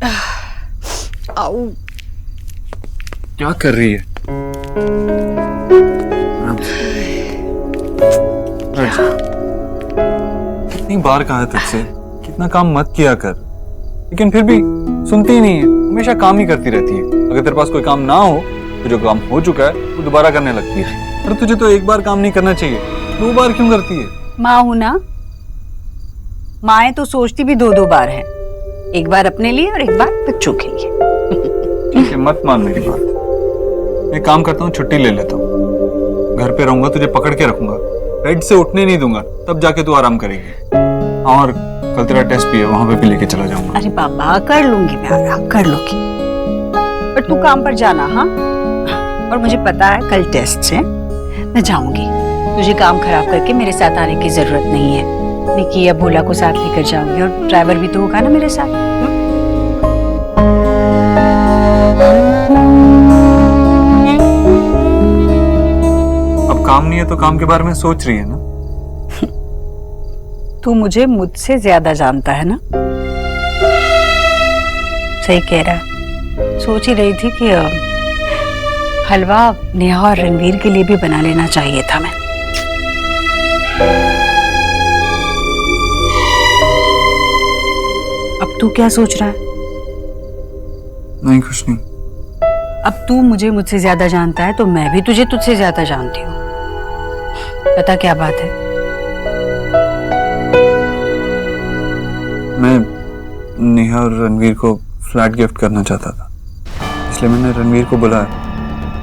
आओ। क्या कर रही है? कितनी बार कहा है तुझसे कितना काम मत किया कर, लेकिन फिर भी सुनती ही नहीं है। हमेशा काम ही करती रहती है। अगर तेरे पास कोई काम ना हो तो जो काम हो चुका है वो दोबारा करने लगती है। पर तुझे तो एक बार काम नहीं करना चाहिए, 2 बार क्यों करती है? माँ हूं ना, माएँ तो सोचती भी 2-2 बार है, एक बार अपने लिए और एक बार बच्चों के लिए। ठीक है, मत मान मेरी बात। मैं काम करता हूँ, छुट्टी ले लेता हूँ। घर पे रहूंगा, तुझे पकड़ के रखूंगा, बेड से उठने नहीं दूंगा, तब जाके तू आराम करेगी। और कल तेरा टेस्ट भी है, वहां पे भी लेके चला जाऊंगा। अरे बाबा कर लूंगी मैं, आराम कर लूंगी, पर तू काम पर जाना। हाँ, और मुझे पता है कल टेस्ट है, मैं जाऊंगी। तुझे काम खराब करके मेरे साथ आने की जरूरत नहीं है। निकी या भोला को साथ लेकर जाऊंगी, और ड्राइवर भी तो होगा ना मेरे साथ। अब काम नहीं है तो काम के बारे में सोच रही है ना? तू मुझे मुझसे ज्यादा जानता है ना। सही कह रहा है। सोच ही रही थी कि हलवा नेहा और रणवीर के लिए भी बना लेना चाहिए था। मैं अब तू क्या सोच रहा है? नहीं, कुछ नहीं। अब तू मुझे मुझसे ज्यादा जानता है तो मैं भी तुझे तुझसे ज्यादा जानती हूँ। पता क्या बात है? मैं नेहा और रणवीर को फ्लैट गिफ्ट करना चाहता था, इसलिए मैंने रणवीर को बुलाया,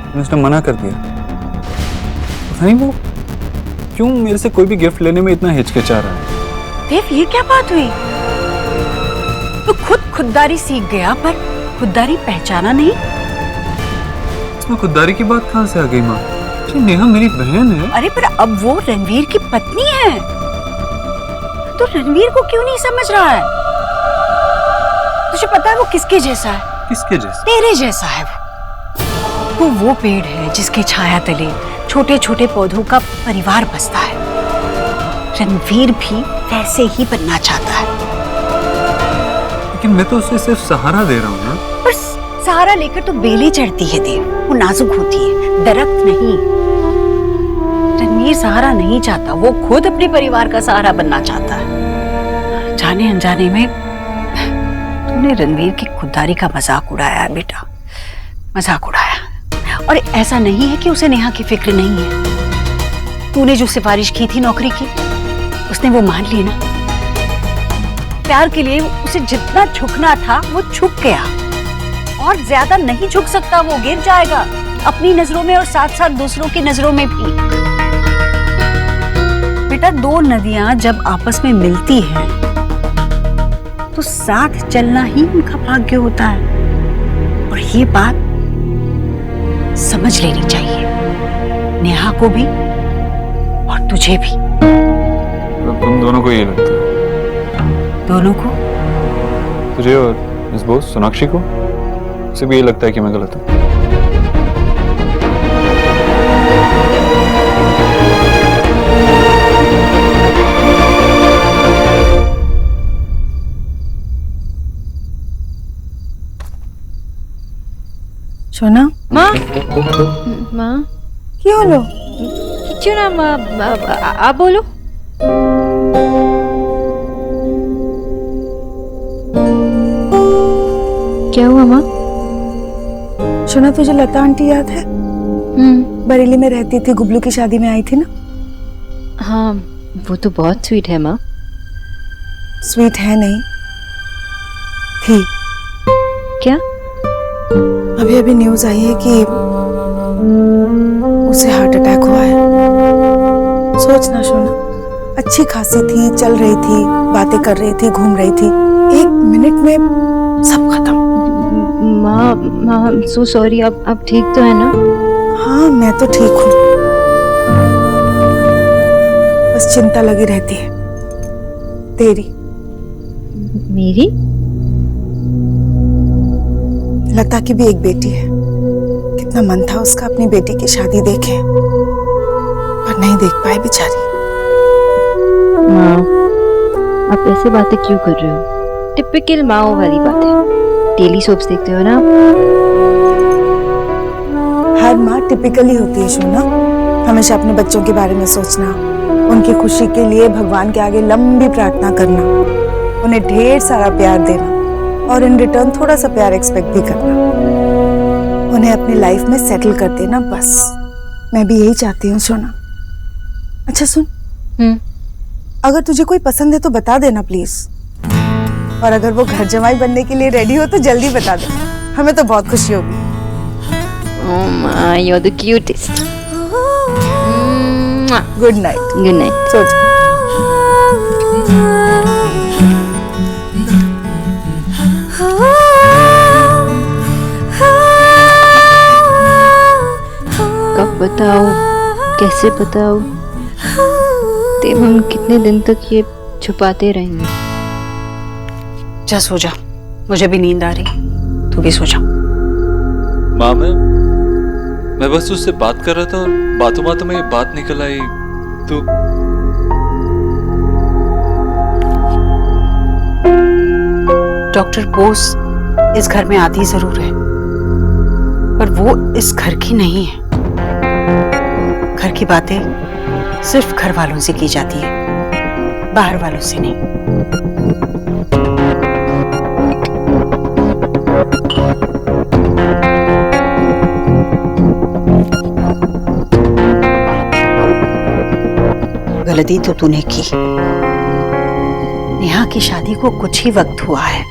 लेकिन उसने मना कर दिया। पता नहीं वो क्यों मेरे से कोई भी गिफ्ट लेने में इतना हिचकिचा रहा है। देव, ये क्या बात हुई? तू खुददारी सीख गया पर खुददारी पहचाना नहीं। इसमें खुददारी की बात कहाँ से आ गई माँ? नेहा मेरी बहन है। अरे पर अब वो रणवीर की पत्नी है, तो रणवीर को क्यों नहीं समझ रहा है? तुझे पता है वो किसके जैसा है? किसके जैसा? तेरे जैसा है वो। वो पेड़ है जिसके छाया तले छोटे छोटे पौधों का परिवार बसता है। रणवीर भी वैसे ही बनना चाहता है। लेकिन मैं तो उसे सिर्फ सहारा दे रहा हूँ ना। पर सहारा लेकर तो बेलें चढ़ती है देव, वो नाजुक होती है, दरख्त नहीं। रणवीर सहारा नहीं चाहता, वो खुद अपने परिवार का सहारा बनना चाहता है। जाने अनजाने में तूने रणवीर की खुददारी का मजाक उड़ाया है बेटा, मजाक उड़ाया। और ऐसा नहीं है कि उसे नेहा की फिक्र नहीं है। तूने जो सिफारिश की थी नौकरी की, उसने वो मान ली ना। प्यार के लिए उसे जितना झुकना था वो झुक गया, और ज्यादा नहीं झुक सकता। वो गिर जाएगा अपनी नजरों में और साथ साथ दूसरों की नजरों में भी। बेटा, 2 नदियां जब आपस में मिलती हैं तो साथ चलना ही उनका भाग्य होता है। और ये बात समझ लेनी चाहिए, नेहा को भी और तुझे भी। तो तुम दोनों को ये लगता है? दोनों को? तुझे और इस बोस सोनाक्षी को? उसे भी ये लगता है कि मैं गलत हूँ? সোনা মা মা কি হলো? কিছু না মা, বলো। क्या हुआ माँ? सोना, तुझे लता आंटी याद है? बरेली में रहती थी, गुबलू की शादी में आई थी ना। हाँ, वो तो बहुत स्वीट है माँ। स्वीट है नहीं थी। क्या? अभी अभी न्यूज आई है कि उसे हार्ट अटैक हुआ है। सोचना सोना, अच्छी खासी थी, चल रही थी, बातें कर रही थी, घूम रही थी, 1 मिनट में सब खत्म। माँ माँ, सो सॉरी। अब ठीक तो है ना? हाँ, मैं तो ठीक हूँ, बस चिंता लगी रहती है तेरी। मेरी? लता की भी एक बेटी है। कितना मन था उसका अपनी बेटी की शादी देखे, पर नहीं देख पाए बेचारी। माँ, आप ऐसे बातें क्यों कर रहे हो? टिपिकल माँ वाली बातें। डेली सोप्स देखते हो ना? हर माँ टिपिकली होती है शोना, हमेशा अपने बच्चों के बारे में सोचना, उनकी खुशी के लिए भगवान के आगे लंबी प्रार्थना करना, उन्हें ढेर सारा प्यार देना और इन रिटर्न थोड़ा सा प्यार एक्सपेक्ट भी करना, उन्हें अपनी लाइफ में सेटल कर देना, बस मैं भी यही चाहती हूँ शोना। अच्छा सुन, अगर तुझे कोई पसंद है तो बता देना प्लीज, और अगर वो घर जमाई बनने के लिए रेडी हो तो जल्दी बता दे, हमें तो बहुत खुशी होगी। Oh my, you're the cutest. Good night. Good night. सोच कब बताओ, कैसे बताओ, देव हम कितने दिन तक ये छुपाते रहेंगे? जा सो जा, मुझे भी नींद आ रही, तू भी सो जा। माँ मैं बस उससे बात कर रहा था और बातों बातों में ये बात निकल आई। तो डॉक्टर बोस इस घर में आती जरूर है, पर वो इस घर की नहीं है। घर की बातें सिर्फ घर वालों से की जाती है, बाहर वालों से नहीं। गलती तो तूने की। नेहा की शादी को कुछ ही वक्त हुआ है,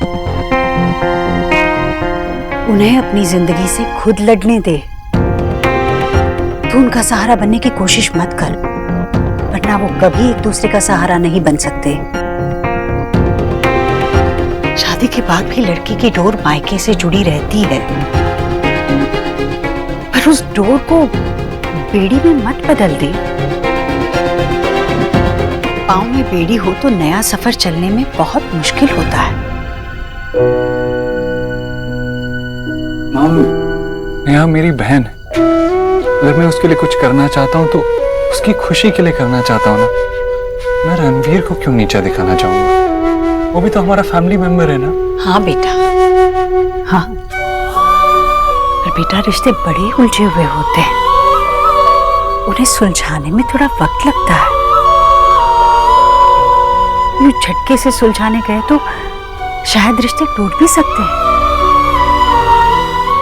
उन्हें अपनी जिंदगी से खुद लड़ने दे। तू उनका सहारा बनने की कोशिश मत कर, वरना वो कभी एक दूसरे का सहारा नहीं बन सकते। शादी के बाद भी लड़की की डोर मायके से जुड़ी रहती है, पर उस डोर को बेड़ी में मत बदल दे। पाँव में बेड़ी हो तो नया सफर चलने में बहुत मुश्किल होता है। माम, नेहा मेरी बहन है, अगर मैं उसके लिए कुछ करना चाहता हूँ तो उसकी खुशी के लिए करना चाहता हूँ ना। मैं रणवीर को क्यों नीचा दिखाना चाहूंगा? वो भी तो हमारा फैमिली मेंबर है ना। हाँ बेटा, हाँ, पर बेटा रिश्ते बड़े उलझे हुए होते हैं, उन्हें सुलझाने में थोड़ा वक्त लगता है। यूं झटके से सुलझाने गए तो शायद रिश्ते टूट भी सकते हैं।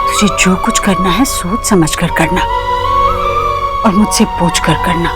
तुझे जो कुछ करना है सोच समझ कर करना और मुझसे पूछ कर करना।